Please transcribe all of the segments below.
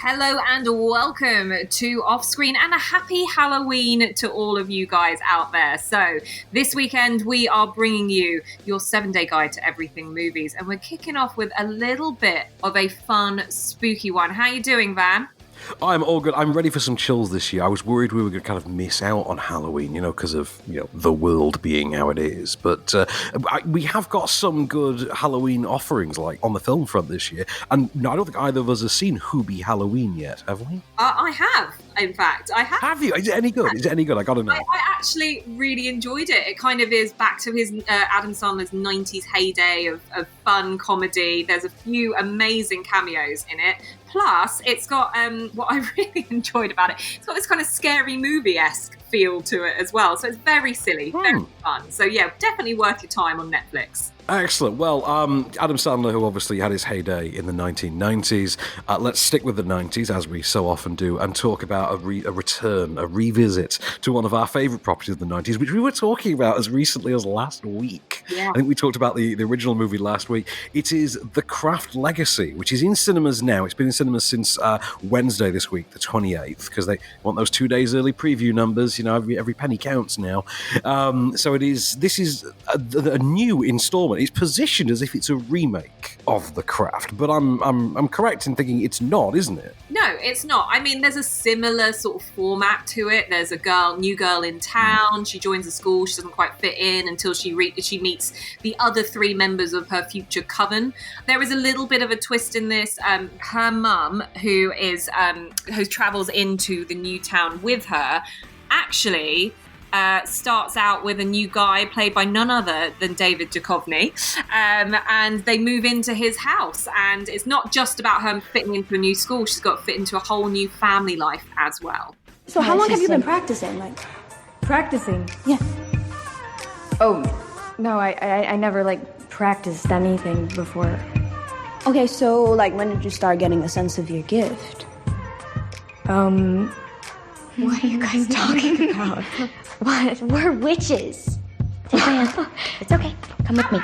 Hello and welcome to Offscreen, and a happy Halloween to all of you guys out there. So this weekend we are bringing you your 7-day guide to everything movies, and we're kicking off with a little bit of a fun, spooky one. How you doing, Van? I'm all good. I'm ready for some chills this year. I was worried we were going to kind of miss out on Halloween, because of, the world being how it is. But we have got some good Halloween offerings, like, on the film front this year. And no, I don't think either of us has seen Who Be Halloween yet, have we? I have, in fact. I have. Have you? Is it any good? I got to know. I actually really enjoyed it. It kind of is back to his Adam Sandler's 90s heyday of fun comedy. There's a few amazing cameos in it. Plus, it's got what I really enjoyed about it. It's got this kind of scary movie-esque feel to it as well. So it's very silly, very fun. So yeah, definitely worth your time on Netflix. Excellent. Well, Adam Sandler, who obviously had his heyday in the 1990s, let's stick with the 90s, as we so often do, and talk about a return, a revisit to one of our favourite properties of the 90s, which we were talking about as recently as last week. Yeah. I think we talked about the original movie last week. It is The Craft Legacy, which is in cinemas now. It's been in cinemas since Wednesday this week, the 28th, because they want those 2 days early preview numbers. Every penny counts now. So this is a new installment. It's positioned as if it's a remake of The Craft, but I'm correct in thinking it's not, isn't it? No, it's not. I mean, there's a similar sort of format to it. There's a new girl in town. She joins a school. She doesn't quite fit in until she meets the other 3 members of her future coven. There is a little bit of a twist in this. Her mum, who travels into the new town with her, actually starts out with a new guy played by none other than David Duchovny, and they move into his house, and it's not just about her fitting into a new school. She's got to fit into a whole new family life as well. So how long have you been practicing? Practicing? Yeah. Oh, no, I never practiced anything before. Okay, so when did you start getting a sense of your gift? What are you guys talking about? What? We're witches. Take my hand. It's okay. Come with me.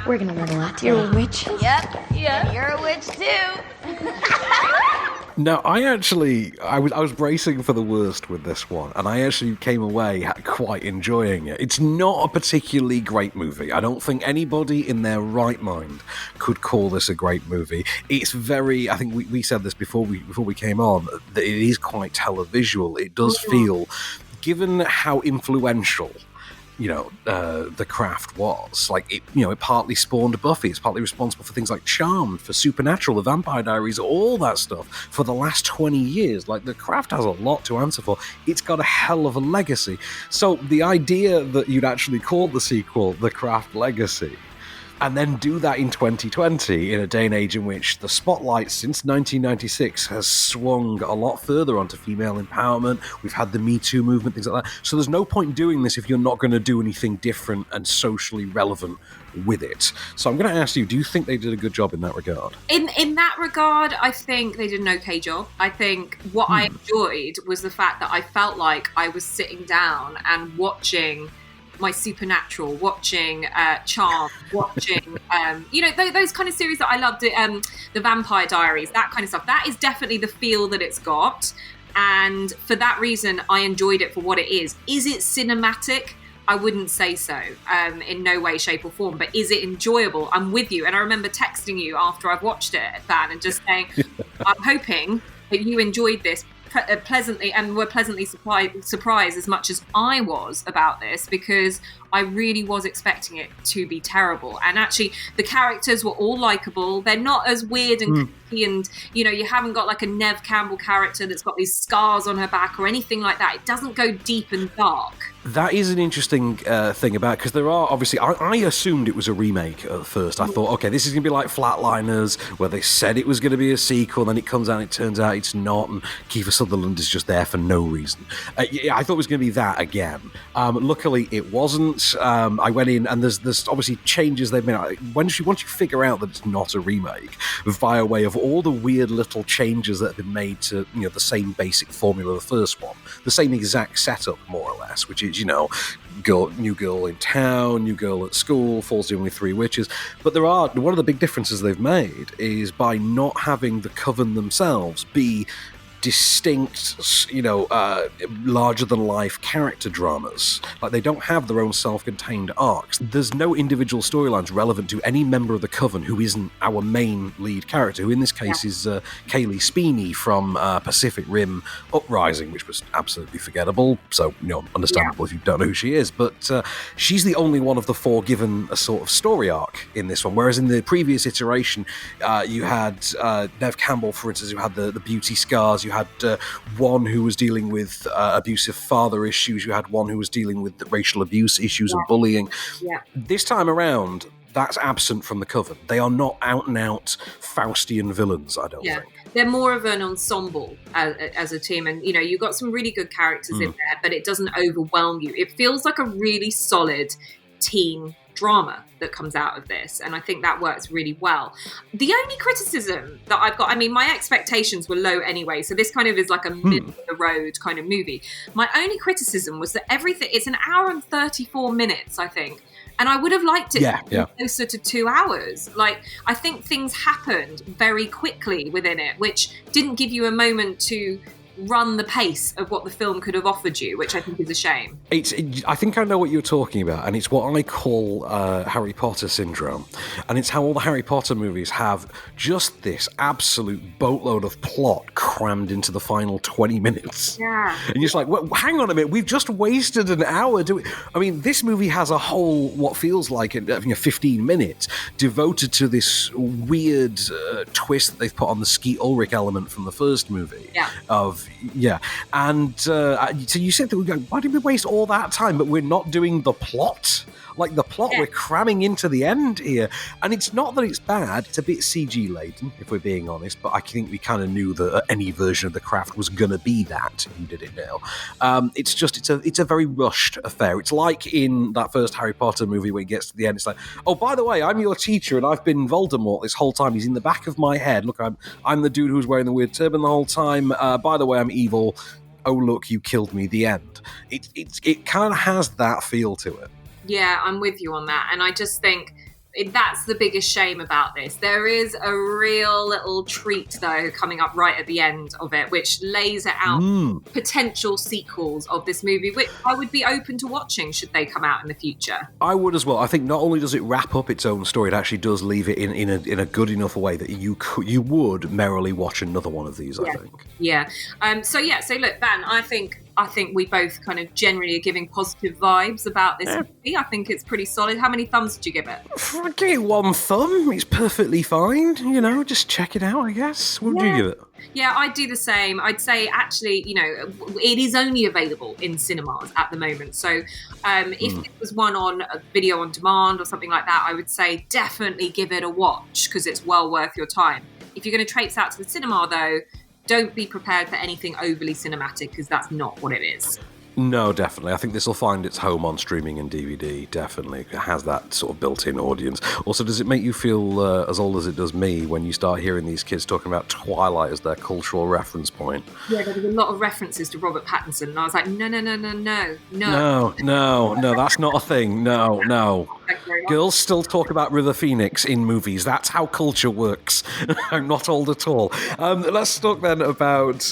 We're gonna learn a lot today. You're witches? Yep. Yeah. You're a witch too. Now, I was bracing for the worst with this one, and I actually came away quite enjoying it. It's not a particularly great movie. I don't think anybody in their right mind could call this a great movie. It's very, I think we said this before we came on, that it is quite televisual. It does feel, given how influential The Craft was, it partly spawned Buffy. It's partly responsible for things like Charmed, for Supernatural, The Vampire Diaries, all that stuff for the last 20 years. The Craft has a lot to answer for. It's got a hell of a legacy. So the idea that you'd actually call the sequel The Craft Legacy, and then do that in 2020, in a day and age in which the spotlight since 1996 has swung a lot further onto female empowerment. We've had the Me Too movement, things like that. So there's no point doing this if you're not going to do anything different and socially relevant with it. So I'm going to ask you, do you think they did a good job in that regard? In that regard, I think they did an okay job. I think what I enjoyed was the fact that I felt like I was sitting down and watching my Supernatural, watching Charm, watching those kind of series that I loved, the Vampire Diaries, that kind of stuff. That is definitely the feel that it's got, and for that reason I enjoyed it for what it is. Is it cinematic? I wouldn't say so, in no way, shape or form, but is it enjoyable? I'm with you, and I remember texting you after I've watched it, Van, and just saying I'm hoping that you enjoyed this pleasantly and were pleasantly surprised as much as I was about this, because I really was expecting it to be terrible. And actually, the characters were all likable. They're not as weird and creepy, and you haven't got a Neve Campbell character that's got these scars on her back or anything like that. It doesn't go deep and dark. That is an interesting thing about, because there are obviously, I assumed it was a remake at first. I thought, okay, this is going to be like Flatliners, where they said it was going to be a sequel, and then it comes out and it turns out it's not, and Kiefer Sutherland is just there for no reason. I thought it was going to be that again. Luckily, it wasn't. I went in, and there's obviously changes they've made. Once you figure out that it's not a remake, via way of of all the weird little changes that have been made to, the same basic formula of the first one, the same exact setup, more or less, which is, new girl in town, new girl at school, falls in with three witches. But one of the big differences they've made is by not having the coven themselves be distinct, larger-than-life character dramas. Like, they don't have their own self-contained arcs. There's no individual storylines relevant to any member of the Coven who isn't our main lead character, who in this case is Kaylee Speeney from Pacific Rim Uprising, which was absolutely forgettable, so, understandable if you don't know who she is, but she's the only one of the four given a sort of story arc in this one, whereas in the previous iteration, you had Nev Campbell, for instance, who had the beauty scars, you had one who was dealing with abusive father issues. You had one who was dealing with the racial abuse issues and bullying. Yeah. This time around, that's absent from the Coven. They are not out-and-out Faustian villains, I don't think. They're more of an ensemble as a team. And, you've got some really good characters in there, but it doesn't overwhelm you. It feels like a really solid teen drama that comes out of this, and I think that works really well. The only criticism that I've got, my expectations were low anyway, so this kind of is like a middle of the road kind of movie. My only criticism was that it's an hour and 34 minutes, I think, and I would have liked it closer to 2 hours. Like, I think things happened very quickly within it, which didn't give you a moment to run the pace of what the film could have offered you, which I think is a shame. I think I know what you're talking about, and it's what I call Harry Potter syndrome. And it's how all the Harry Potter movies have just this absolute boatload of plot crammed into the final 20 minutes. Yeah. And you're just like, well, hang on a minute, we've just wasted an hour doing... this movie has a whole, what feels like 15 minutes devoted to this weird twist that they've put on the Skeet Ulrich element from the first movie. And so you said that we're going, why did we waste all that time, but we're not doing the plot? Like, the plot we're cramming into the end here. And it's not that it's bad, it's a bit CG laden, if we're being honest, but I think we kind of knew that any version of the craft was going to be that, and you did it now. It's a very rushed affair. It's like in that first Harry Potter movie where it gets to the end, it's like, oh, by the way, I'm your teacher and I've been Voldemort this whole time. He's in the back of my head. Look, I'm the dude who's wearing the weird turban the whole time. By the way, I'm evil. Oh, look, you killed me. The end. It kind of has that feel to it. Yeah, I'm with you on that. And I just think that's the biggest shame about this. There is a real little treat, though, coming up right at the end of it, which lays out potential sequels of this movie, which I would be open to watching should they come out in the future. I would as well. I think not only does it wrap up its own story, it actually does leave it in a good enough way that you would merrily watch another one of these, I think. Yeah. So look, Van, I think we both kind of generally are giving positive vibes about this movie. I think it's pretty solid. How many thumbs did you give it? I give it one thumb. It's perfectly fine. Just check it out, I guess. What would you give it? Yeah, I'd do the same. I'd say, actually, it is only available in cinemas at the moment. So if it was one on a video on demand or something like that, I would say definitely give it a watch because it's well worth your time. If you're going to traipse out to the cinema, though, don't be prepared for anything overly cinematic because that's not what it is. No, definitely. I think this will find its home on streaming and DVD, definitely. It has that sort of built-in audience. Also, does it make you feel as old as it does me when you start hearing these kids talking about Twilight as their cultural reference point? Yeah, there was a lot of references to Robert Pattinson, and I was like, no, that's not a thing. No. Girls still talk about River Phoenix in movies. That's how culture works. I'm not old at all. Let's talk then about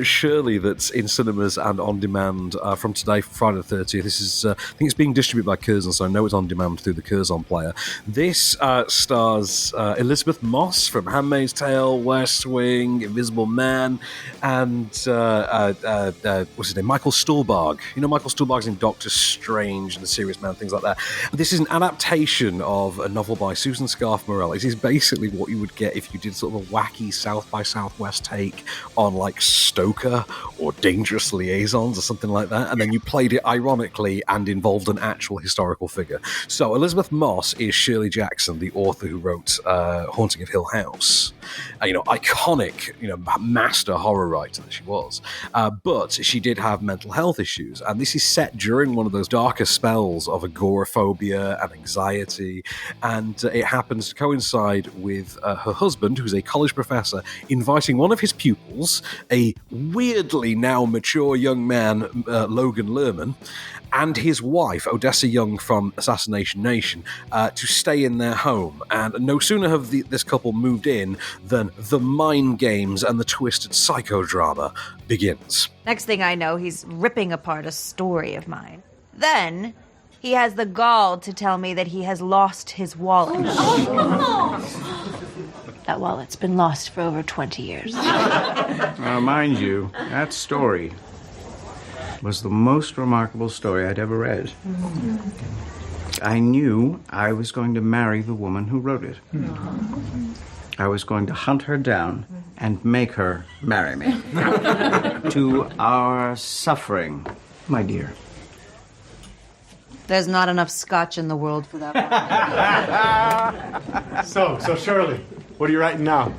Shirley, that's in cinemas and on demand from today, Friday the 30th. This is, I think it's being distributed by Curzon, so I know it's on demand through the Curzon player. This stars Elizabeth Moss from Handmaid's Tale, West Wing, Invisible Man, and what's his name? Michael Stuhlbarg. Michael Stuhlbarg's in Doctor Strange and The Serious Man, things like that. This is an adaptation of a novel by Susan Scarf Morell. It is basically what you would get if you did sort of a wacky South by Southwest take on like Stoker or Dangerous Liaisons or something like that, and then you played it ironically and involved an actual historical figure. So Elizabeth Moss is Shirley Jackson, the author who wrote Haunting of Hill House. Iconic, master horror writer that she was. But she did have mental health issues, and this is set during one of those darker spells of agoraphobia and anxiety, and it happens to coincide with her husband, who's a college professor, inviting one of his pupils, a weirdly now mature young man, Logan Lerman, and his wife, Odessa Young from Assassination Nation, to stay in their home. And no sooner have this couple moved in than the mind games and the twisted psychodrama begins. Next thing I know, he's ripping apart a story of mine. Then he has the gall to tell me that he has lost his wallet. That wallet's been lost for over 20 years. Mind you, that story was the most remarkable story I'd ever read. I knew I was going to marry the woman who wrote it. I was going to hunt her down and make her marry me. To our suffering, my dear. There's not enough scotch in the world for that one. So Shirley, what are you writing now?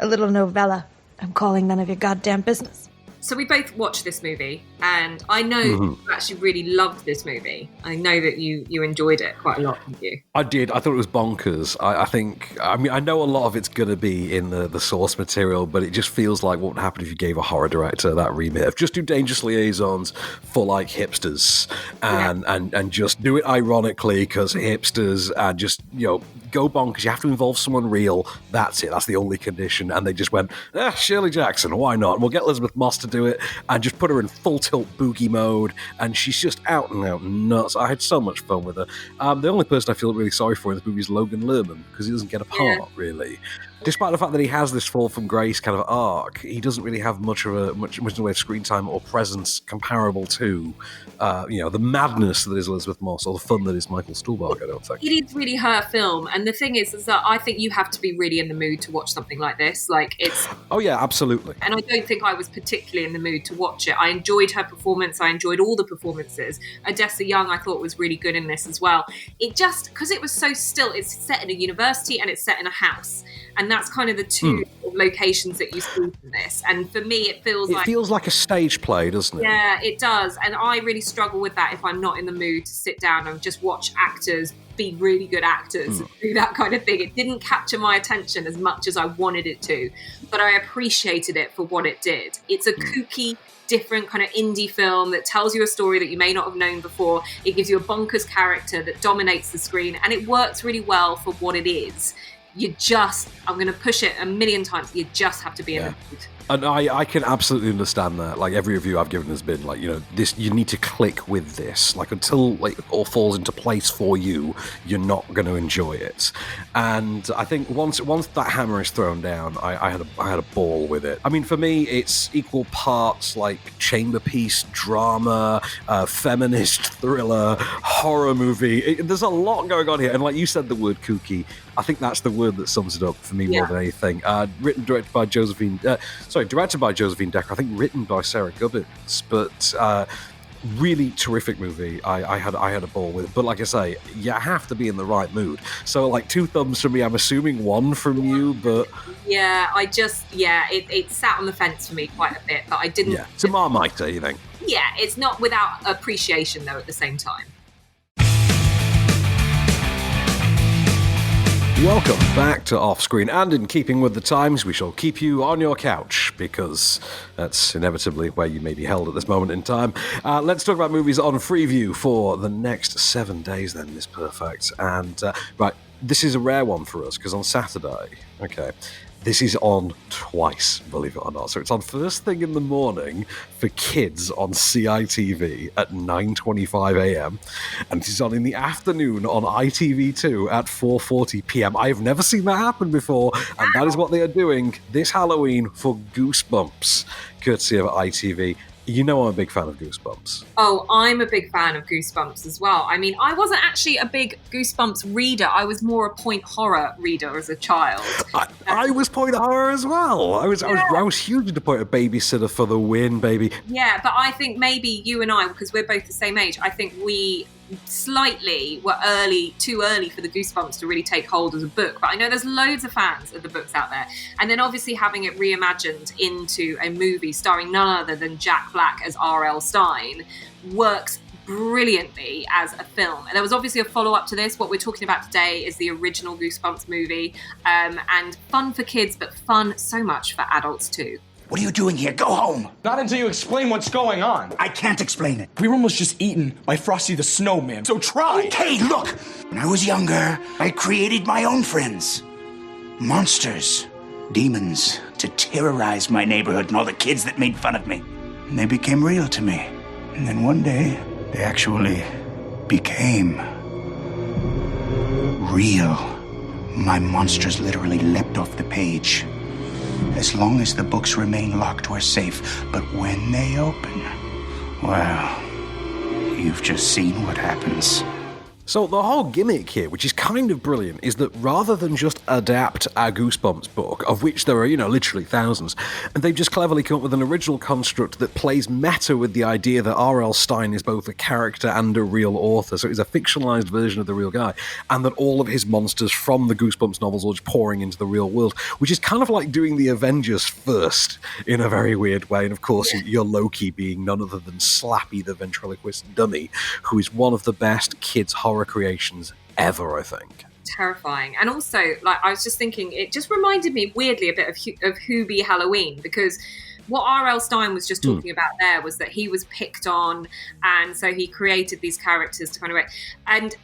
A little novella. I'm calling none of your goddamn business. So we both watched this movie, and I know you actually really loved this movie. I know that you enjoyed it quite a lot, didn't you? I did. I thought it was bonkers. I mean, I know a lot of it's going to be in the source material, but it just feels like what would happen if you gave a horror director that remit of just do Dangerous Liaisons for like hipsters and just do it ironically because hipsters, and just, you know, go bonkers. You have to involve someone real. That's it. That's the only condition. And they just went, Shirley Jackson, why not? And we'll get Elizabeth Moss to do it and just put her in full tilt boogie mode, and she's just out and out nuts. I had so much fun with her. The only person I feel really sorry for in this movie is Logan Lerman, because he doesn't get a part really. Despite the fact that he has this fall from grace kind of arc, he doesn't really have much in the way of screen time or presence comparable to, the madness that is Elizabeth Moss or the fun that is Michael Stuhlbarg, I don't think. It is really her film, and the thing is that I think you have to be really in the mood to watch something like this. Like, it's... Oh yeah, absolutely. And I don't think I was particularly in the mood to watch it. I enjoyed her performance. I enjoyed all the performances. Odessa Young, I thought, was really good in this as well. It just, because it was so still, it's set in a university and it's set in a house. And that's kind of the two locations that you see from this. And for me, it feels like a stage play, doesn't it? Yeah, it does. And I really struggle with that if I'm not in the mood to sit down and just watch actors be really good actors, do that kind of thing. It didn't capture my attention as much as I wanted it to, but I appreciated it for what it did. It's a kooky, different kind of indie film that tells you a story that you may not have known before. It gives you a bonkers character that dominates the screen, and it works really well for what it is. I'm going to push it a million times, you just have to be in the mood. And I can absolutely understand that. Like, every review I've given has been like, this, you need to click with this. Like, until like it all falls into place for you, you're not going to enjoy it. And I think once that hammer is thrown down, I had a ball with it. I mean, for me, it's equal parts like chamber piece, drama, feminist thriller, horror movie. There's a lot going on here. And like you said, the word kooky, I think that's the word that sums it up for me more than anything. Directed by Josephine Decker, I think written by Sarah Gubbins, but really terrific movie. I had a ball with it, but like I say, you have to be in the right mood. So like 2 thumbs from me, I'm assuming 1 from you, but it sat on the fence for me quite a bit, but I didn't. Yeah, it's a Marmite, you think? Yeah, it's not without appreciation though at the same time. Welcome back to Off Screen, and in keeping with the times, we shall keep you on your couch, because that's inevitably where you may be held at this moment in time. Let's talk about movies on Freeview for the next 7 days then, Miss Perfect. And, right, this is a rare one for us, because on Saturday, this is on twice, believe it or not. So it's on first thing in the morning for kids on CITV at 9:25 a.m. And it is on in the afternoon on ITV2 at 4:40 p.m. I have never seen that happen before, and that is what they are doing this Halloween for Goosebumps, courtesy of ITV. You know I'm a big fan of Goosebumps. Oh, I'm a big fan of Goosebumps as well. I mean, I wasn't actually a big Goosebumps reader. I was more a point horror reader as a child. I was point horror as well. I was huge into point. A Babysitter for the Win, baby. Yeah, but I think maybe you and I, because we're both the same age, I think we slightly were too early for the Goosebumps to really take hold as a book. But I know there's loads of fans of the books out there. And then obviously having it reimagined into a movie starring none other than Jack Black as R.L. Stein works brilliantly as a film. And there was obviously a follow-up to this. What we're talking about today is the original Goosebumps movie, and fun for kids, but fun so much for adults too. What are you doing here? Go home! Not until you explain what's going on. I can't explain it. We were almost just eaten by Frosty the Snowman, so try! Okay, look! When I was younger, I created my own friends. Monsters. Demons. To terrorize my neighborhood and all the kids that made fun of me. And they became real to me. And then one day, they actually became real. My monsters literally leapt off the page. As long as the books remain locked, we're safe. But when they open, well, you've just seen what happens. So the whole gimmick here, which is kind of brilliant, is that rather than just adapt a Goosebumps book, of which there are, literally thousands, and they've just cleverly come up with an original construct that plays meta with the idea that R.L. Stine is both a character and a real author, so he's a fictionalized version of the real guy, and that all of his monsters from the Goosebumps novels are just pouring into the real world, which is kind of like doing the Avengers first, in a very weird way, and of course you're Loki being none other than Slappy the ventriloquist dummy, who is one of the best kids' horror creations ever, I think. Terrifying. And also, I was just thinking, it just reminded me weirdly a bit of Hubie Halloween, because what R.L. Stine was just talking about there was that he was picked on, and so he created these characters to kind of... And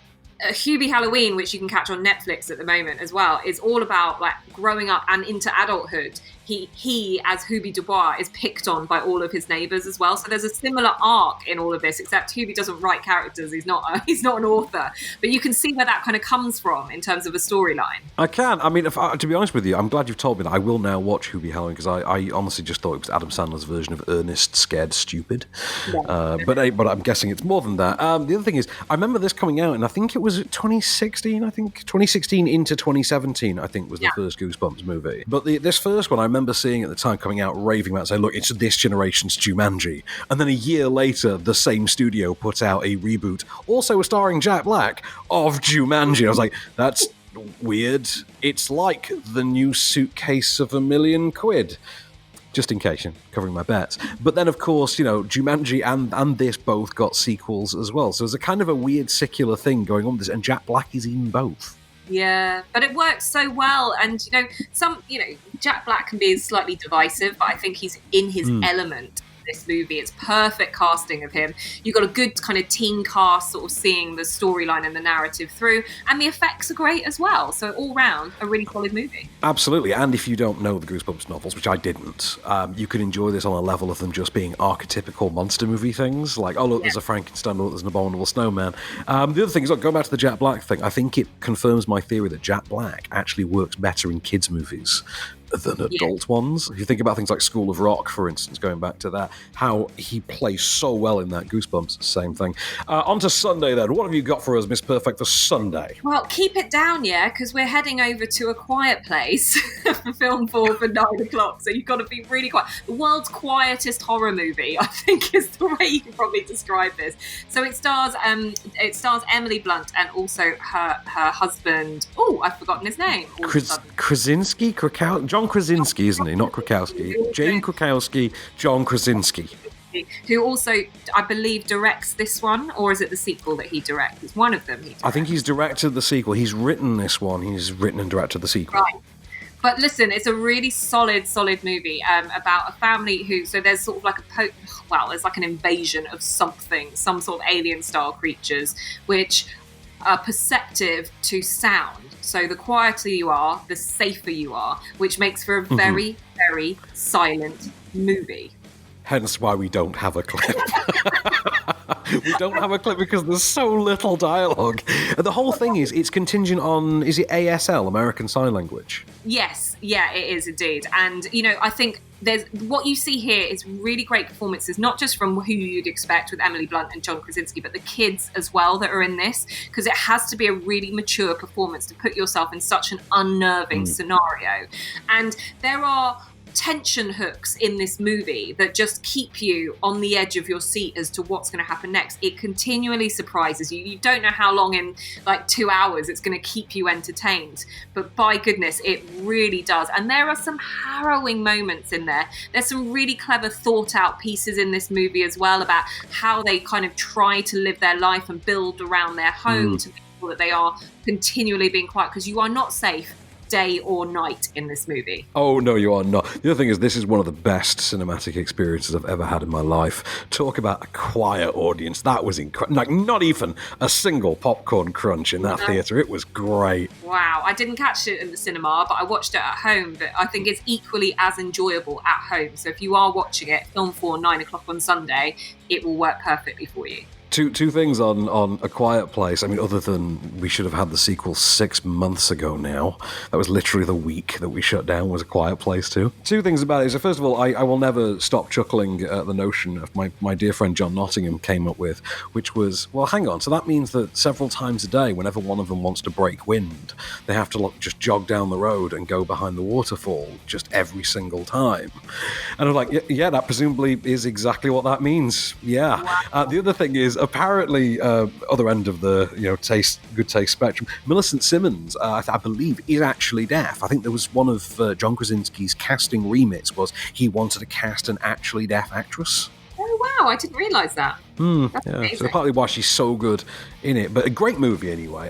Hubie Halloween, which you can catch on Netflix at the moment as well, is all about growing up and into adulthood. He as Hubie Dubois is picked on by all of his neighbours as well. So there's a similar arc in all of this, except Hubie doesn't write characters. He's not an author. But you can see where that kind of comes from in terms of a storyline. I can. I mean, to be honest with you, I'm glad you've told me that. I will now watch Hubie Halloween, because I honestly just thought it was Adam Sandler's version of Ernest Scared Stupid. Yeah. But I'm guessing it's more than that. The other thing is, I remember this coming out, and I think it was 2016, 2016 into 2017, I think, was the first Goosebumps movie. But this first one, I remember seeing at the time coming out, raving about, saying, look, it's this generation's Jumanji. And then a year later, the same studio put out a reboot, also starring Jack Black, of Jumanji. I was like, that's weird. It's like the new Suitcase of £1 million. Just in case, covering my bets. But then, of course, Jumanji and this both got sequels as well. So there's a kind of a weird secular thing going on with this, and Jack Black is in both. Yeah, but it works so well. And, Jack Black can be slightly divisive, but I think he's in his element. This movie, it's perfect casting of him. You've got a good kind of teen cast sort of seeing the storyline and the narrative through, and the effects are great as well. So all round, a really solid movie. Absolutely. And if you don't know the Goosebumps novels, which I didn't, you can enjoy this on a level of them just being archetypical monster movie things, like, oh look, there's a Frankenstein, oh look, there's an abominable snowman. The other thing is, look, going back to the Jack Black thing, I think it confirms my theory that Jack Black actually works better in kids' movies than adult ones. If you think about things like School of Rock, for instance, going back to that, how he plays so well in that. Goosebumps, same thing. On to Sunday then. What have you got for us, Miss Perfect, for Sunday? Well, keep it down, because we're heading over to A Quiet Place for film 4 for 9 o'clock, so you've got to be really quiet. The world's quietest horror movie, I think, is the way you can probably describe this. So it stars Emily Blunt and also her husband. Oh, I've forgotten his name. Krasinski? John Krasinski, isn't he? Not Krakowski. Jane Krakowski, John Krasinski. Who also, I believe, directs this one, or is it the sequel that he directs? It's one of them. I think he's directed the sequel. He's written this one. He's written and directed the sequel. Right. But listen, it's a really solid movie about a family so there's sort of like there's like an invasion of something, some sort of alien-style creatures, which are perceptive to sound. So the quieter you are, the safer you are, which makes for a very, very silent movie. Hence why we don't have a clip. We don't have a clip because there's so little dialogue. The whole thing is, it's contingent on, is it ASL, American Sign Language? Yes, yeah, it is indeed. And, I think what you see here is really great performances, not just from who you'd expect with Emily Blunt and John Krasinski, but the kids as well that are in this, because it has to be a really mature performance to put yourself in such an unnerving scenario. And there are tension hooks in this movie that just keep you on the edge of your seat as to what's going to happen next. It continually surprises you. You don't know how long in like 2 hours it's going to keep you entertained, but by goodness, it really does. And there are some harrowing moments in there. There's some really clever thought out pieces in this movie as well about how they kind of try to live their life and build around their home to make sure that they are continually being quiet, because you are not safe day or night in this movie. Oh, no, you are not. The other thing is, this is one of the best cinematic experiences I've ever had in my life. Talk about a quiet audience. That was incredible. Like, not even a single popcorn crunch in that theatre. It was great. Wow. I didn't catch it in the cinema, but I watched it at home. But I think it's equally as enjoyable at home. So if you are watching it, film for 9 o'clock on Sunday, it will work perfectly for you. Two things on A Quiet Place. I mean, other than we should have had the sequel 6 months ago now. That was literally the week that we shut down was A Quiet Place too. Two things about it. So first of all, I will never stop chuckling at the notion of my dear friend John Nottingham came up with, which was, well, hang on, so that means that several times a day, whenever one of them wants to break wind, they have to just jog down the road and go behind the waterfall just every single time. And I'm like, yeah, that presumably is exactly what that means. Yeah. The other thing is, apparently, other end of the good taste spectrum, Millicent Simmons, I believe, is actually deaf. I think there was one of John Krasinski's casting remits was he wanted to cast an actually deaf actress. Oh wow, I didn't realise that. Yeah, so partly why she's so good in it, but a great movie anyway.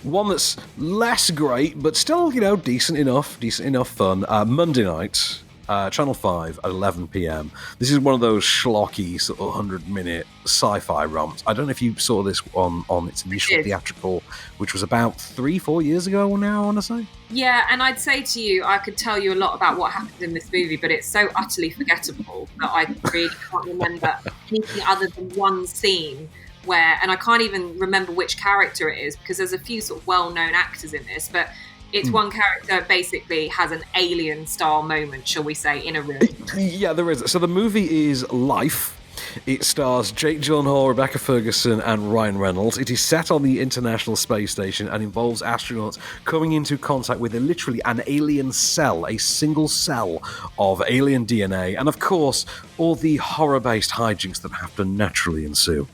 One that's less great, but still, decent enough fun. Monday night. Channel 5 at 11 p.m. This is one of those schlocky sort of 100-minute sci-fi romps. I don't know if you saw this on its initial theatrical, which was about 3-4 years ago now, I want to say. Yeah, and I'd say to you, I could tell you a lot about what happened in this movie, but it's so utterly forgettable that I really can't remember anything other than one scene where, and I can't even remember which character it is, because there's a few sort of well-known actors in this, but it's one character basically has an alien-style moment, shall we say, in a room. Yeah, there is. So the movie is Life. It stars Jake Gyllenhaal, Rebecca Ferguson, and Ryan Reynolds. It is set on the International Space Station and involves astronauts coming into contact with literally an alien cell, a single cell of alien DNA, and of course, all the horror-based hijinks that have to naturally ensue.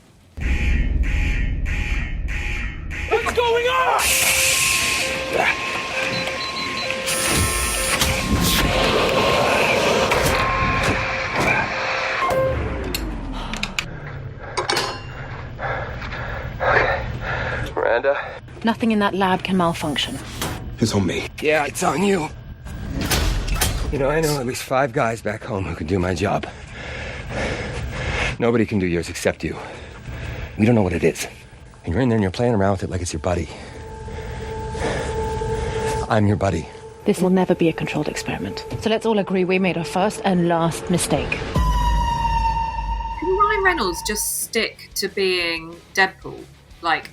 What's going on? Miranda? Nothing in that lab can malfunction. It's on me. Yeah, it's on you. I know at least 5 guys back home who can do my job. Nobody can do yours except you. We don't know what it is. And you're in there and you're playing around with it like it's your buddy. I'm your buddy. This will never be a controlled experiment. So let's all agree we made our first and last mistake. Can Ryan Reynolds just stick to being Deadpool,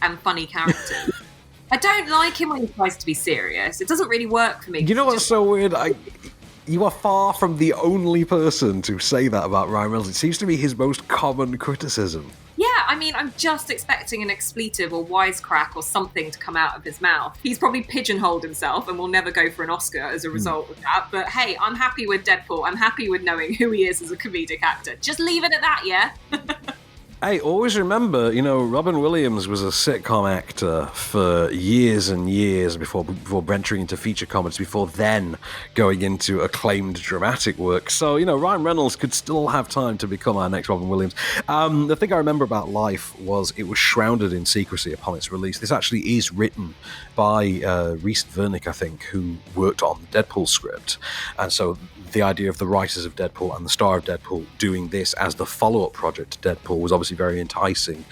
and funny characters? I don't like him when he tries to be serious. It doesn't really work for me. You know what's so weird? You are far from the only person to say that about Ryan Reynolds. It seems to be his most common criticism. Yeah, I mean, I'm just expecting an expletive or wisecrack or something to come out of his mouth. He's probably pigeonholed himself and will never go for an Oscar as a result of that. But hey, I'm happy with Deadpool. I'm happy with knowing who he is as a comedic actor. Just leave it at that, yeah? Hey, always remember, Robin Williams was a sitcom actor for years and years before venturing into feature comedies, before then going into acclaimed dramatic work. So, Ryan Reynolds could still have time to become our next Robin Williams. The thing I remember about Life was it was shrouded in secrecy upon its release. This actually is written by Rhys Vernick, I think, who worked on the Deadpool script. And so the idea of the writers of Deadpool and the star of Deadpool doing this as the follow-up project to Deadpool was obviously very enticing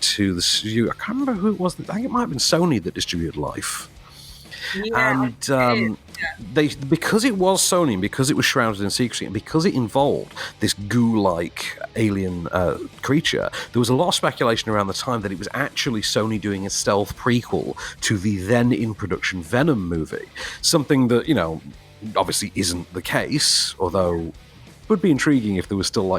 to the studio. I can't remember who it was. I think it might have been Sony that distributed Life. Yeah, and because it was Sony, and because it was shrouded in secrecy, and because it involved this goo-like alien creature, there was a lot of speculation around the time that it was actually Sony doing a stealth prequel to the then in production Venom movie. Something that, obviously isn't the case, although would be intriguing if there was still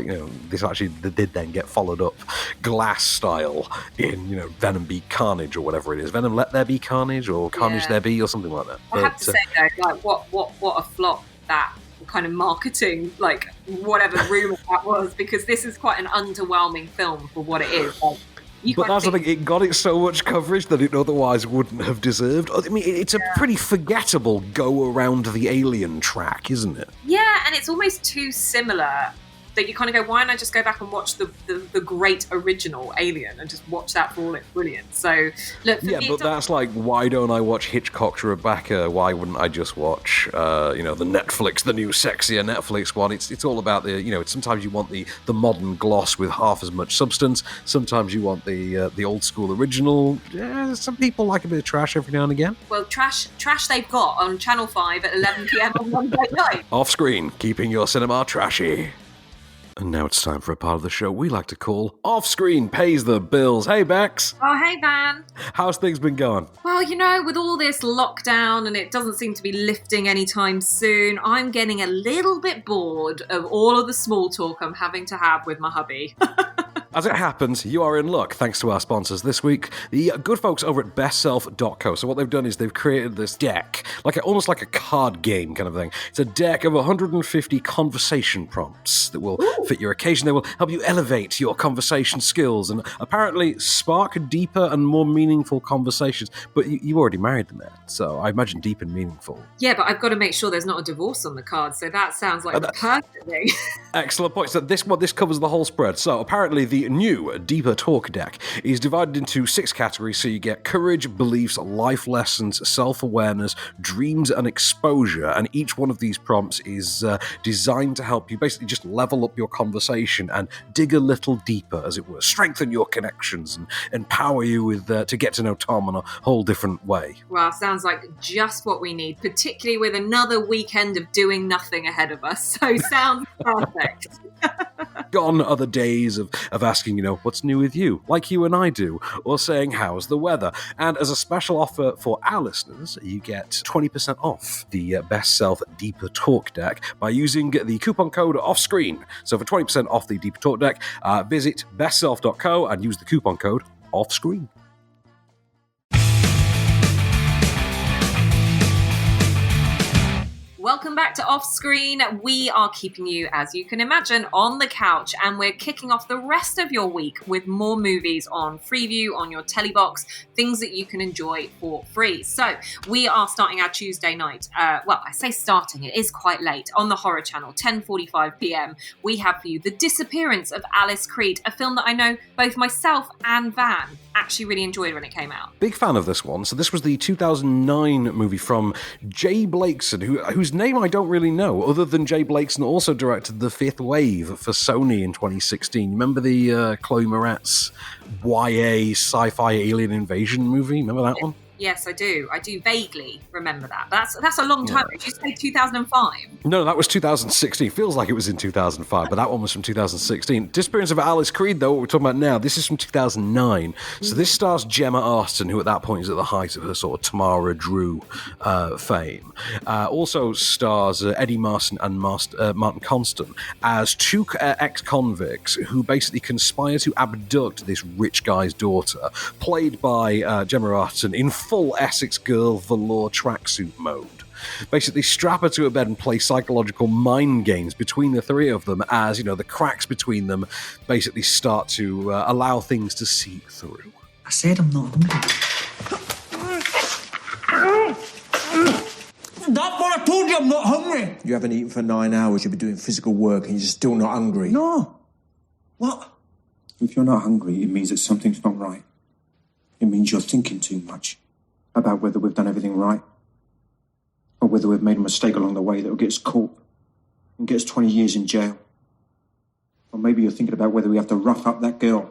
this actually did then get followed up Glass style in Venom be Carnage or whatever it is, Venom Let There Be Carnage or Carnage There Be or something like that. I have to say though, what a flop that kind of marketing, like whatever rumor that was, because this is quite an underwhelming film for what it is. Like, but that's the thing, it got it so much coverage that it otherwise wouldn't have deserved. I mean, it's a pretty forgettable go around the alien track, isn't it? Yeah, and it's almost too similar that you kind of go, why don't I just go back and watch the great original Alien and just watch that for all its brilliance? So, look, yeah, but that's like, why don't I watch Hitchcock's Rebecca? Why wouldn't I just watch, the Netflix, the new sexier Netflix one? It's all about sometimes you want the modern gloss with half as much substance. Sometimes you want the old school original. Yeah, some people like a bit of trash every now and again. Well, trash they've got on Channel 5 at 11 p.m. on Monday night. Off screen, keeping your cinema trashy. And now it's time for a part of the show we like to call Off Screen Pays the Bills. Hey, Becks. Oh, hey, Van. How's things been going? Well, with all this lockdown and it doesn't seem to be lifting anytime soon, I'm getting a little bit bored of all of the small talk I'm having to have with my hubby. As it happens, you are in luck, thanks to our sponsors this week, the good folks over at bestself.co. So what they've done is they've created this deck, almost like a card game kind of thing. It's a deck of 150 conversation prompts that will fit your occasion. They will help you elevate your conversation skills and apparently spark deeper and more meaningful conversations. But you already married the man, so I imagine deep and meaningful. Yeah, but I've got to make sure there's not a divorce on the card, so that sounds like the perfect thing. Excellent point. So this covers the whole spread. So apparently the new Deeper Talk deck is divided into 6 categories. So you get courage, beliefs, life lessons, self-awareness, dreams, and exposure. And each one of these prompts is designed to help you basically just level up your conversation and dig a little deeper, as it were, strengthen your connections and empower you with to get to know Tom in a whole different way. Well, sounds like just what we need, particularly with another weekend of doing nothing ahead of us. So sounds perfect. Gone are the days of asking, what's new with you, like you and I do, or saying, how's the weather? And as a special offer for our listeners, you get 20% off the Best Self Deeper Talk deck by using the coupon code OFFSCREEN. So for 20% off the Deeper Talk deck, visit bestself.co and use the coupon code OFFSCREEN. Welcome back to Off Screen. We are keeping you, as you can imagine, on the couch, and we're kicking off the rest of your week with more movies on Freeview, on your telly box, things that you can enjoy for free. So we are starting our Tuesday night. Well, I say starting, it is quite late. On the Horror Channel, 10:45 p.m, we have for you The Disappearance of Alice Creed, a film that I know both myself and Van actually really enjoyed when it came out. Big fan of this one. So this was the 2009 movie from Jay Blakeson, whose name I don't really know, other than Jay Blakeson also directed The Fifth Wave for Sony in 2016. Remember the Chloe Moretz YA sci-fi alien invasion movie? Remember that one? Yes, I do. I do vaguely remember that. That's a long time. Did you say 2005? No, that was 2016. Feels like it was in 2005, but that one was from 2016. Disappearance of Alice Creed, though, what we're talking about now, this is from 2009. So this stars Gemma Arterton, who at that point is at the height of her sort of Tamara Drew fame. Also stars Eddie Marsan and Martin Constant as 2 ex-convicts who basically conspire to abduct this rich guy's daughter, played by Gemma Arterton in full Essex Girl velour tracksuit mode. Basically strap her to a bed and play psychological mind games between the 3 of them as, the cracks between them basically start to allow things to seep through. I said I'm not hungry. That's what I told you, I'm not hungry. You haven't eaten for 9 hours, you've been doing physical work and you're still not hungry. No. What? If you're not hungry, it means that something's not right. It means you're thinking too much about whether we've done everything right or whether we've made a mistake along the way that will get us caught and get us 20 years in jail. Or maybe you're thinking about whether we have to rough up that girl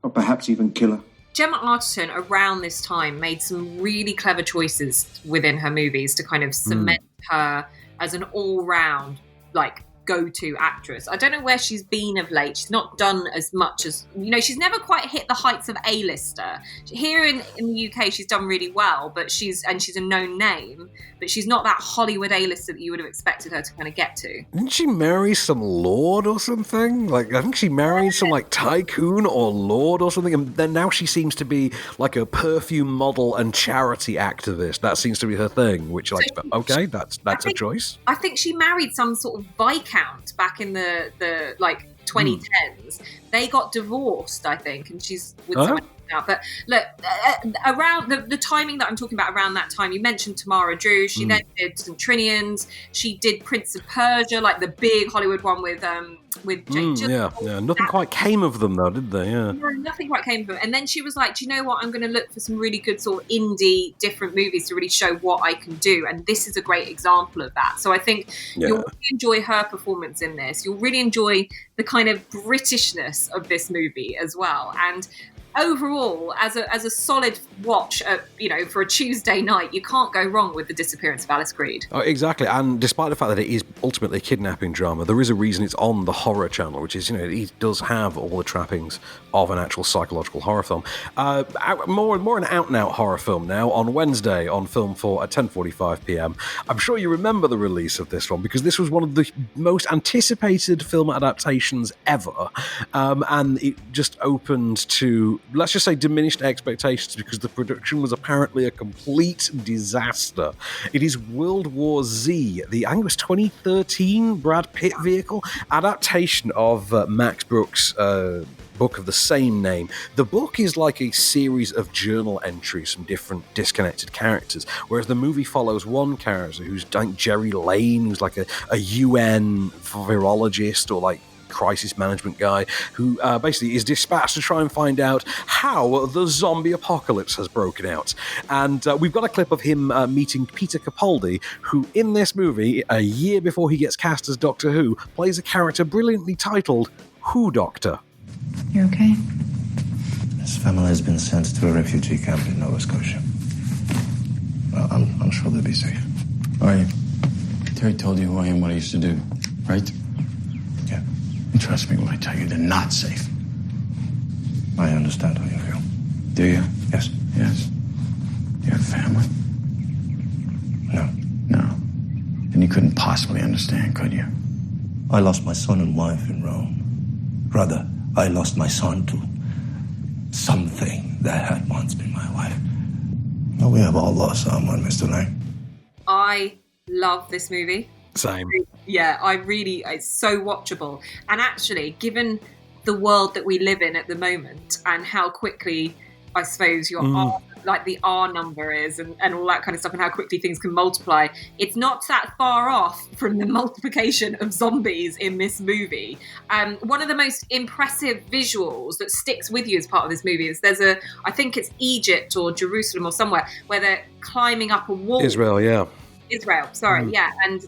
or perhaps even kill her. Gemma Arterton, around this time, made some really clever choices within her movies to kind of cement her as an all-round, go-to actress. I don't know where she's been of late. She's not done as much as, she's never quite hit the heights of A-lister. Here in the UK, she's done really well, but she's a known name, but she's not that Hollywood A-lister that you would have expected her to kind of get to. Didn't she marry some lord or something? Like, I think she married some like tycoon or lord or something, and then now she seems to be like a perfume model and charity activist. That seems to be her thing, which okay, that's a choice. I think she married some sort of Viscount back in the 2010s. They got divorced, I think, and she's with someone now. But look, around the timing that I'm talking about, around that time, you mentioned Tamara Drew. She then did St. Trinians. She did Prince of Persia, like the big Hollywood one with Jake Gyllenhaal. Yeah. Nothing quite came of them, though, did they? Yeah. No, nothing quite came of them. And then she was like, do you know what? I'm going to look for some really good sort of indie, different movies to really show what I can do. And this is a great example of that. So I think you'll really enjoy her performance in this. You'll really enjoy the kind of Britishness of this movie as well. And overall, as a solid watch, for a Tuesday night, you can't go wrong with The Disappearance of Alice Creed. Oh, exactly. And despite the fact that it is ultimately a kidnapping drama, there is a reason it's on the horror channel, which is, it does have all the trappings of an actual psychological horror film. More an out-and-out horror film now on Wednesday on Film 4 at 10:45 p.m. I'm sure you remember the release of this one because this was one of the most anticipated film adaptations ever. And it just opened to, let's just say, diminished expectations because the production was apparently a complete disaster. It is World War Z, I think it was 2013 Brad Pitt vehicle adaptation of Max Brooks' book of the same name. The book is like a series of journal entries from different disconnected characters, whereas the movie follows one character who's like Jerry Lane, who's like a UN virologist or like crisis management guy who basically is dispatched to try and find out how the zombie apocalypse has broken out. And we've got a clip of him meeting Peter Capaldi, who in this movie, a year before he gets cast as Doctor Who, plays a character brilliantly titled Who Doctor. You okay? His family has been sent to a refugee camp in Nova Scotia. I'm sure they'll be safe. All right. Terry told you who I am, what I used to do, right? Yeah. And trust me when I tell you they're not safe. I understand how you feel. Do you? Yes. Yes. You have family? No. No. Then you couldn't possibly understand, could you? I lost my son and wife in Rome. Rather, I lost my son to something that had once been my wife. Well, we have all lost someone, Mr. Lang. I love this movie. Same. Yeah, it's so watchable. And actually, given the world that we live in at the moment and how quickly, I suppose, the R number is and all that kind of stuff and how quickly things can multiply, it's not that far off from the multiplication of zombies in this movie. One of the most impressive visuals that sticks with you as part of this movie is I think it's Egypt or Jerusalem or somewhere, where they're climbing up a wall. Israel, sorry, yeah. And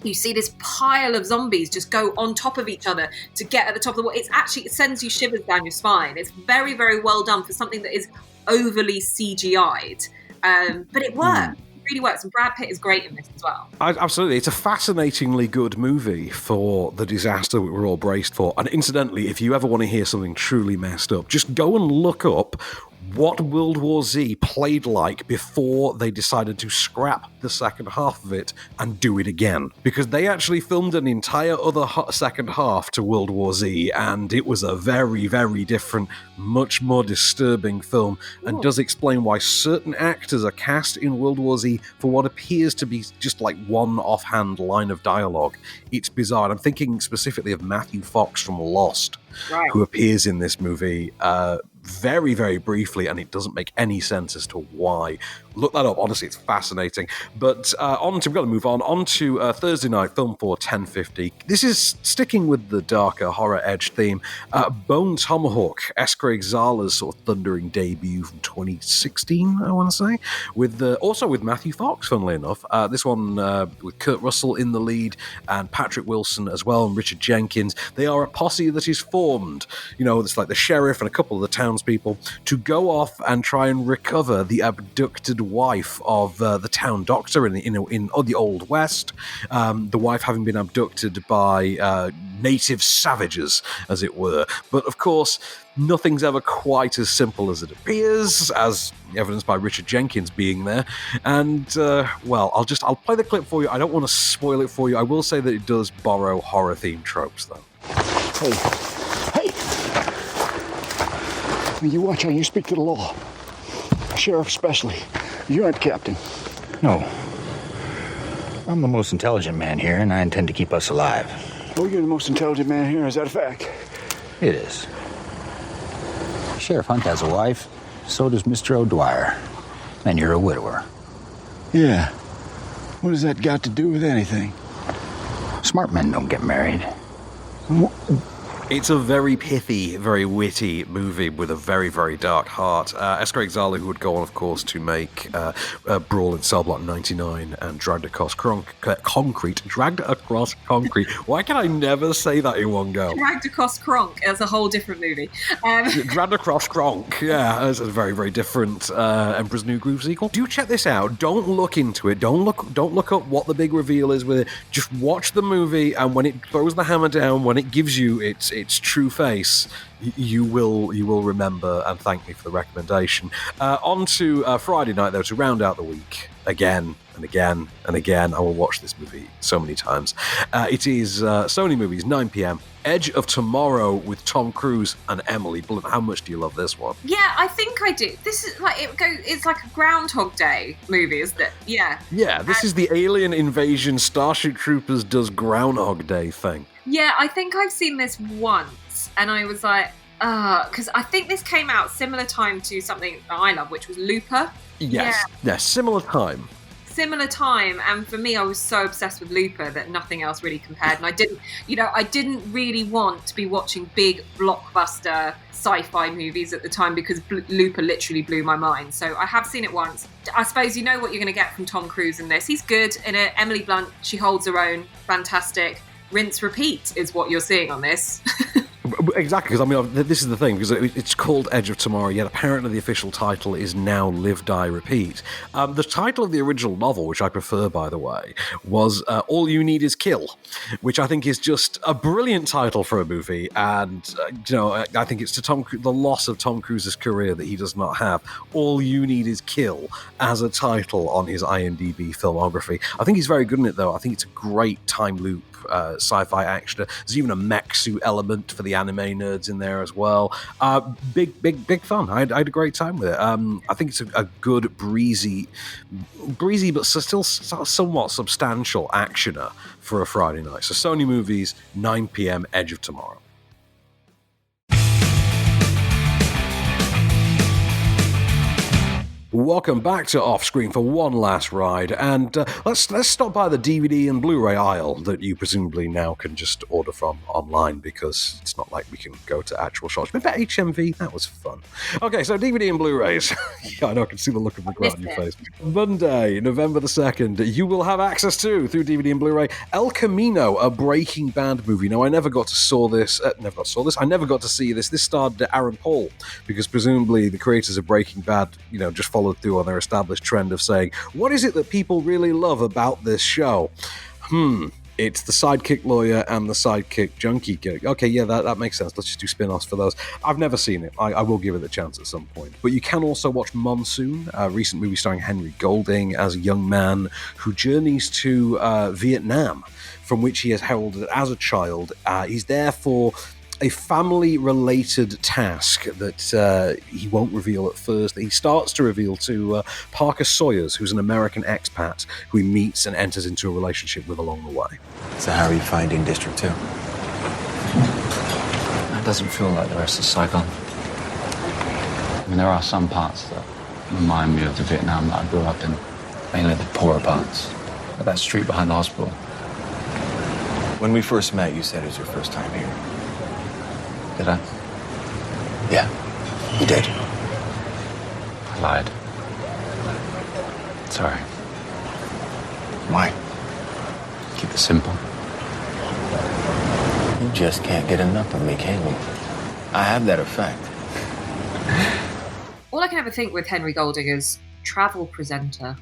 you see this pile of zombies just go on top of each other to get at the top of the wall. It sends you shivers down your spine. It's very, very well done for something that is overly CGI'd. But it works. It really works. And Brad Pitt is great in this as well. Absolutely. It's a fascinatingly good movie for the disaster we were all braced for. And incidentally, if you ever want to hear something truly messed up, just go and look up what World War Z played like before they decided to scrap the second half of it and do it again. Because they actually filmed an entire other second half to World War Z, and it was a very, very different, much more disturbing film, and does explain why certain actors are cast in World War Z for what appears to be just like one offhand line of dialogue. It's bizarre. And I'm thinking specifically of Matthew Fox from Lost, who appears in this movie very, very briefly, and it doesn't make any sense as to why. Look that up. Honestly, it's fascinating. But we've got to move on to Thursday night, Film 4, 10:50. This is sticking with the darker horror edge theme. Bone Tomahawk, S. Craig Zala's sort of thundering debut from 2016, I want to say, also with Matthew Fox, funnily enough. This one with Kurt Russell in the lead and Patrick Wilson as well, and Richard Jenkins. They are a posse that is formed. It's like the sheriff and a couple of the town townspeople to go off and try and recover the abducted wife of the town doctor in the Old West. The wife having been abducted by native savages, as it were. But of course, nothing's ever quite as simple as it appears, as evidenced by Richard Jenkins being there. And, I'll play the clip for you. I don't want to spoil it for you. I will say that it does borrow horror-themed tropes, though. Hey! You watch how you speak to the law. Sheriff especially. You aren't captain. No. I'm the most intelligent man here, and I intend to keep us alive. Oh, you're the most intelligent man here. Is that a fact? It is. Sheriff Hunt has a wife. So does Mr. O'Dwyer. And you're a widower. Yeah. What does that got to do with anything? Smart men don't get married. It's a very pithy, very witty movie with a very, very dark heart. S. Craig Zahler, who would go on, of course, to make Brawl in Cell Block 99 and Dragged Across Concrete. Dragged Across Concrete. Why can I never say that in one go? Dragged Across Kronk is a whole different movie. Dragged Across Kronk. Yeah, it's a very, very different Emperor's New Groove sequel. Do check this out. Don't look into it. Don't look up what the big reveal is with it. Just watch the movie, and when it throws the hammer down, when it gives you its true face, you will remember and thank me for the recommendation. On to Friday night, though, to round out the week. Again and again and again, I will watch this movie so many times. It is Sony Movies, 9 p.m. Edge of Tomorrow with Tom Cruise and Emily Blunt. How much do you love this one? Yeah, I think I do. This is like it's like a Groundhog Day movie, isn't it? Yeah. Yeah, this is the alien invasion Starship Troopers does Groundhog Day thing. Yeah, I think I've seen this once, and I was like, because I think this came out similar time to something that I love, which was Looper. Yes, yeah, similar time. Similar time, and for me, I was so obsessed with Looper that nothing else really compared. And I didn't really want to be watching big blockbuster sci-fi movies at the time because Looper literally blew my mind. So I have seen it once. I suppose you know what you're going to get from Tom Cruise in this. He's good in it. Emily Blunt, she holds her own. Fantastic. Rinse, repeat is what you're seeing on this. Exactly, because I mean, this is the thing, because it's called Edge of Tomorrow, yet apparently the official title is now Live, Die, Repeat. The title of the original novel, which I prefer, by the way, was All You Need Is Kill, which I think is just a brilliant title for a movie, and, I think it's to the loss of Tom Cruise's career that he does not have All You Need Is Kill as a title on his IMDb filmography. I think he's very good in it, though. I think it's a great time loop sci-fi action. There's even a mech suit element for the anime nerds in there as well. Big fun. I had a great time with it. I think it's a good breezy but still somewhat substantial actioner for a Friday night. So Sony Movies, 9 p.m. Edge of Tomorrow. Welcome back to Off Screen for one last ride, and let's stop by the DVD and Blu-ray aisle that you presumably now can just order from online, because it's not like we can go to actual shops. Remember HMV? That was fun. Okay, so DVD and Blu-rays. Yeah, I know, I can see the look of regret on your face. Monday, November the 2nd, you will have access to, through DVD and Blu-ray, El Camino, a Breaking Bad movie. Now, I never got to I never got to see this. This starred Aaron Paul, because presumably the creators of Breaking Bad, just followed through on their established trend of saying, what is it that people really love about this show? It's the sidekick lawyer and the sidekick junkie gig. Okay, yeah, that makes sense. Let's just do spin-offs for those. I've never seen it. I will give it a chance at some point. But you can also watch Monsoon, a recent movie starring Henry Golding as a young man who journeys to Vietnam, from which he is heralded as a child. He's there for a family-related task that he won't reveal at first, that he starts to reveal to Parker Sawyers, who's an American expat who he meets and enters into a relationship with along the way. So how are you finding District 2? It doesn't feel like the rest of Saigon. I mean, there are some parts that remind me of the Vietnam that I grew up in, mainly the poorer parts, like that street behind the hospital. When we first met, you said it was your first time here. Did I? Yeah, you did. I lied. Sorry. Why? Keep it simple. You just can't get enough of me, can you? I have that effect. All I can ever think with Henry Golding is travel presenter.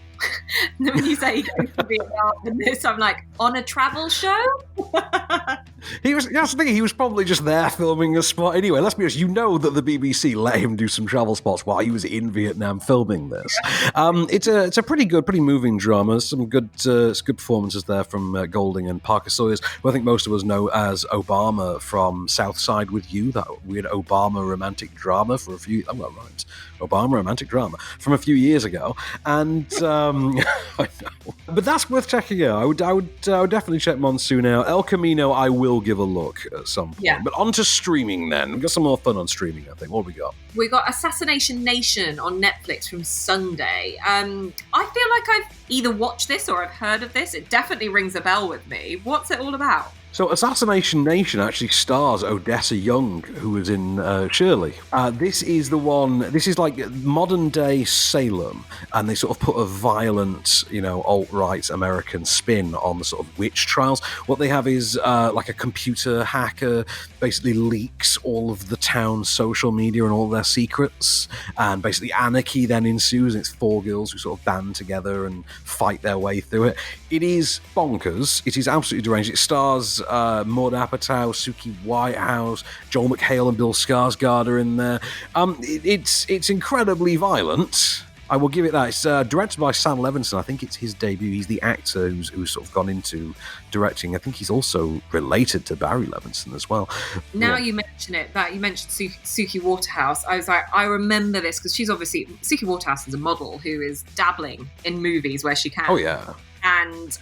When you say he goes to Vietnam and this, I'm like, on a travel show? That's the thing, he was probably just there filming a spot anyway. Let's be honest, you know that the BBC let him do some travel spots while he was in Vietnam filming this. It's a pretty good, pretty moving drama. Some good performances there from Golding and Parker Sawyers, who I think most of us know as Obama from South Side with You, that weird Obama romantic drama for a few... I'm not right. Obama romantic drama from a few years ago. And... I know. But that's worth checking out. I would definitely check Monsoon out. El Camino, I will give a look at some point. Yeah. But on to streaming then. We've got some more fun on streaming, I think. What have we got? We got Assassination Nation on Netflix from Sunday. I feel like I've either watched this or I've heard of this. It definitely rings a bell with me. What's it all about? So Assassination Nation actually stars Odessa Young, who was in Shirley. This is like modern day Salem, and they sort of put a violent, alt-right American spin on the sort of witch trials. What they have is like a computer hacker basically leaks all of the town's social media and all their secrets, and basically anarchy then ensues, and it's 4 girls who sort of band together and fight their way through it. It is bonkers. It is absolutely deranged. It stars Maud Apatow, Suki Whitehouse, Joel McHale and Bill Skarsgård are in there. It's incredibly violent. I will give it that. It's directed by Sam Levinson. I think it's his debut. He's the actor who's sort of gone into directing. I think he's also related to Barry Levinson as well. Now you mention it, that you mentioned Suki Waterhouse. I was like, I remember this because she's obviously... Suki Waterhouse is a model who is dabbling in movies where she can. Oh, yeah. And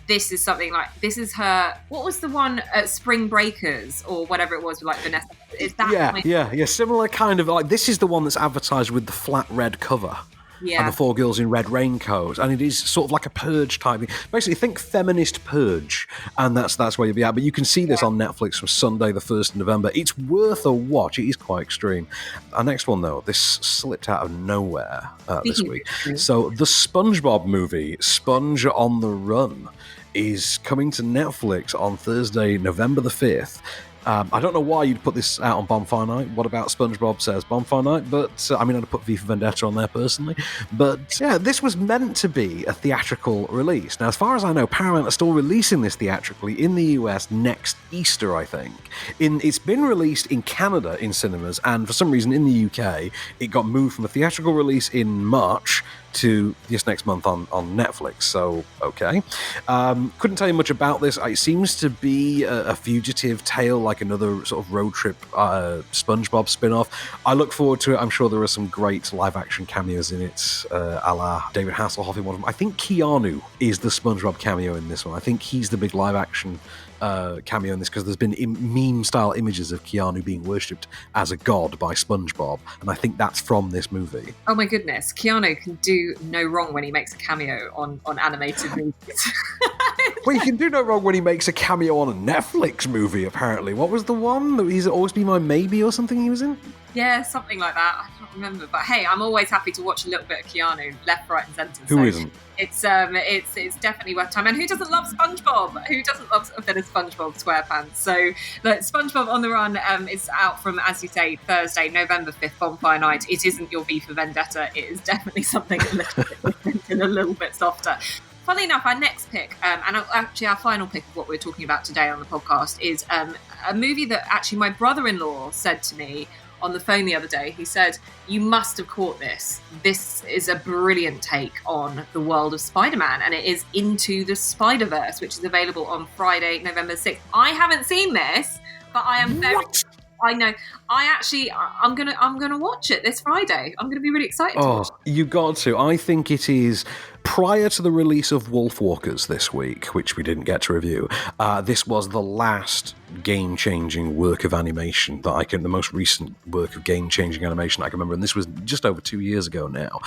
this is something like... This is her... What was the one at Spring Breakers or whatever it was with like Vanessa? Is that Yeah. Similar kind of... like this is the one that's advertised with the flat red cover. Yeah. And the 4 girls in red raincoats, and it is sort of like a Purge type thing. Basically, think feminist Purge, and that's where you'll be at. But you can see this on Netflix from Sunday, the 1st of November. It's worth a watch. It is quite extreme. Our next one, though, this slipped out of nowhere this week. So the SpongeBob movie, Sponge on the Run, is coming to Netflix on Thursday, November the 5th. I don't know why you'd put this out on Bonfire Night. What about SpongeBob Says Bonfire Night? But, I'd put V for Vendetta on there personally. But, yeah, this was meant to be a theatrical release. Now, as far as I know, Paramount are still releasing this theatrically in the US next Easter, I think. It's been released in Canada in cinemas, and for some reason in the UK, it got moved from a theatrical release in March to this next month on Netflix, so okay. Couldn't tell you much about this. It seems to be a fugitive tale, like another sort of road trip SpongeBob spin-off. I look forward to it. I'm sure there are some great live-action cameos in it, a la David Hasselhoff in one of them. I think Keanu is the SpongeBob cameo in this one. I think he's the big live-action cameo in this, because there's been meme-style images of Keanu being worshipped as a god by SpongeBob, and I think that's from this movie. Oh my goodness, Keanu can do no wrong when he makes a cameo on animated movies. Well, he can do no wrong when he makes a cameo on a Netflix movie, apparently. What was the one that he's Always Be My Maybe or something he was in? Yeah, something like that. I can't remember. But hey, I'm always happy to watch a little bit of Keanu, left, right and centre. Who isn't? It's definitely worth time. And who doesn't love SpongeBob? Who doesn't love a bit of SpongeBob SquarePants? So look, SpongeBob on the Run is out from, as you say, Thursday, November 5th, Bonfire Night. It isn't your V for Vendetta. It is definitely something a little bit different and a little bit softer. Funnily enough, our next pick, and actually our final pick of what we're talking about today on the podcast, is a movie that actually my brother-in-law said to me on the phone the other day. He said, you must have caught this. This is a brilliant take on the world of Spider-Man, and it is Into the Spider-Verse, which is available on Friday, November 6th. I haven't seen this, but I am very... I know. I'm gonna watch it this Friday. I'm gonna be really excited to watch it. You got to. I think it is prior to the release of Wolfwalkers this week, which we didn't get to review. This was the last game-changing work of animation the most recent work of game-changing animation I can remember, and this was just over 2 years ago now.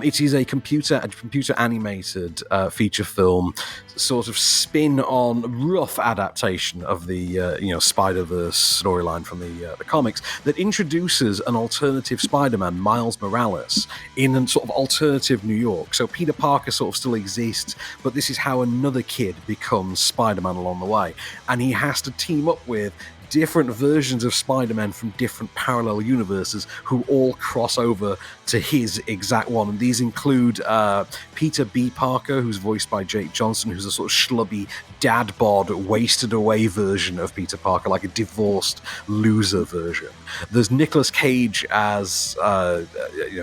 It is a computer-animated feature film, sort of spin on rough adaptation of the Spider-Verse storyline from the comics that introduces an alternative Spider-Man, Miles Morales, in a sort of alternative New York. So Peter Parker sort of still exists, but this is how another kid becomes Spider-Man along the way, and he has to team up with different versions of Spider-Man from different parallel universes who all cross over to his exact one. And these include Peter B. Parker, who's voiced by Jake Johnson, who's a sort of schlubby, dad bod, wasted away version of Peter Parker, like a divorced loser version. There's Nicolas Cage as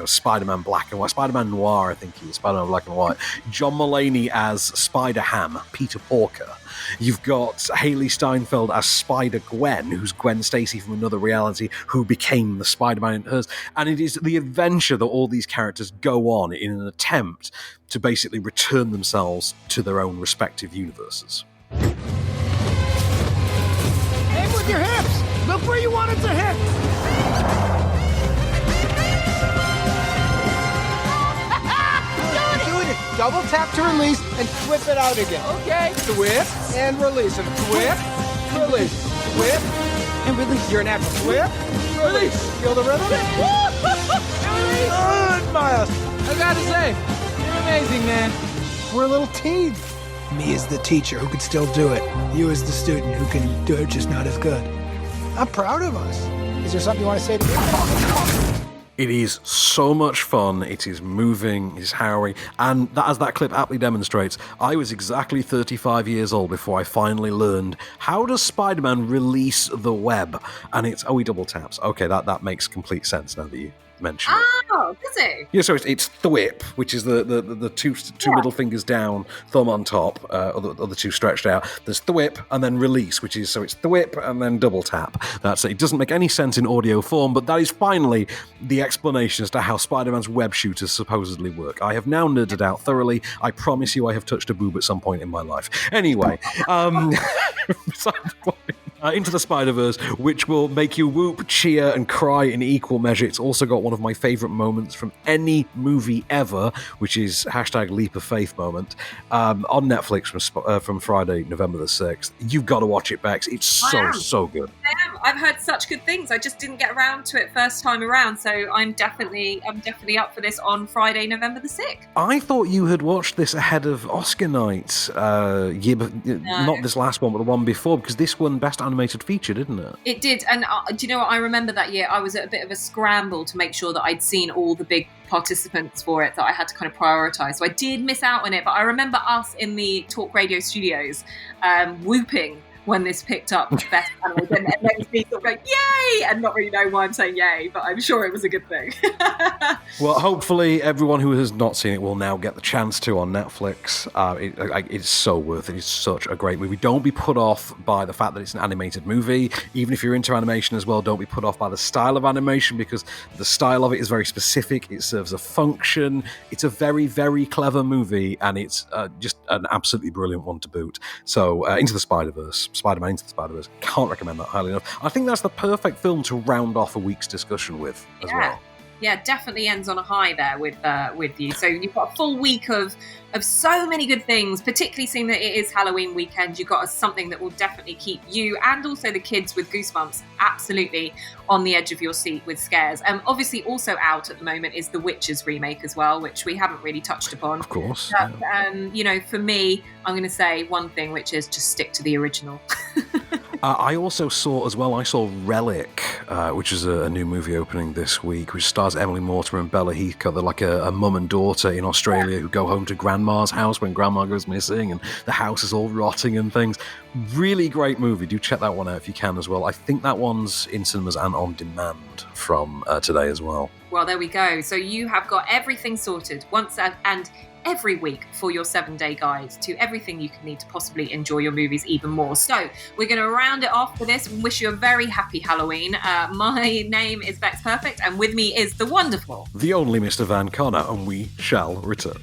Spider-Man Black and White, Spider-Man Noir, I think he is, Spider-Man Black and White. John Mulaney as Spider-Ham, Peter Porker. You've got Haley Steinfeld as Spider-Gwen, who's Gwen Stacy from another reality, who became the Spider-Man in hers. And it is the adventure that all these characters go on in an attempt to basically return themselves to their own respective universes. Aim with your hips! Look where you want it to hit! Double tap to release and whip it out again. Okay. Whip and release. And whip, release. Whip and release. You're an natural. Whip, release. Feel the rhythm? Good, Miles. I gotta say, you're amazing, man. We're a little team. Me as the teacher who could still do it. You as the student who can do it just not as good. I'm proud of us. Is there something you want to say to me? It is so much fun, it is moving, it is harrowing, and as that clip aptly demonstrates, I was exactly 35 years old before I finally learned how does Spider-Man release the web, and it's, he double taps. Okay, that makes complete sense now that you mention it. Oh, does it? Yeah, so it's the whip, which is the two middle fingers down, thumb on top, other two stretched out. There's the whip and then release, which is, so it's the whip and then double tap. That's it. It doesn't make any sense in audio form, but that is finally the explanation as to how Spider-Man's web shooters supposedly work. I have now nerded out thoroughly. I promise you I have touched a boob at some point in my life. Anyway, Into the Spider-Verse, which will make you whoop, cheer, and cry in equal measure. It's also got one of my favourite moments from any movie ever, which is #Leap of Faith moment, on Netflix from Friday, November the 6th. You've got to watch it, Becks. It's so good. I've heard such good things. I just didn't get around to it first time around, so I'm definitely up for this on Friday, November the 6th. I thought you had watched this ahead of Oscar night, not this last one, but the one before, because this won Best Animated Feature, didn't it? It did, and do you know what? I remember that year I was at a bit of a scramble to make sure that I'd seen all the big participants for it that I had to kind of prioritise. So I did miss out on it, but I remember us in the Talk Radio studios whooping when this picked up Best Animated, and then me sort of going, yay! And not really know why I'm saying yay, but I'm sure it was a good thing. Well, hopefully everyone who has not seen it will now get the chance to on Netflix. It's so worth it. It's such a great movie. Don't be put off by the fact that it's an animated movie. Even if you're into animation as well, don't be put off by the style of animation, because the style of it is very specific. It serves a function. It's a very, very clever movie, and it's just an absolutely brilliant one to boot. So, Into the Spider-Verse. Spider-Man Into the Spider-Verse. Can't recommend that highly enough. I think that's the perfect film to round off a week's discussion with as well. Yeah, definitely ends on a high there with you. So you've got a full week of so many good things, particularly seeing that it is Halloween weekend. You've got something that will definitely keep you and also the kids with goosebumps absolutely on the edge of your seat with scares. Obviously also out at the moment is The Witches remake as well, which we haven't really touched upon. Of course. But, for me, I'm going to say one thing, which is just stick to the original. I also saw Relic, which is a new movie opening this week, which stars Emily Mortimer and Bella Heathcote. They're like a mum and daughter in Australia who go home to Grandma's house when Grandma goes missing, and the house is all rotting and things. Really great movie. Do check that one out if you can as well. I think that one's in cinemas and on demand from today as well. Well, there we go. So you have got everything sorted once and every week for your 7-day guide to everything you can need to possibly enjoy your movies even more. So we're going to round it off for this and wish you a very happy Halloween. My name is Becks Perfect, and with me is the wonderful, the only Mr. Van Connor, and we shall return.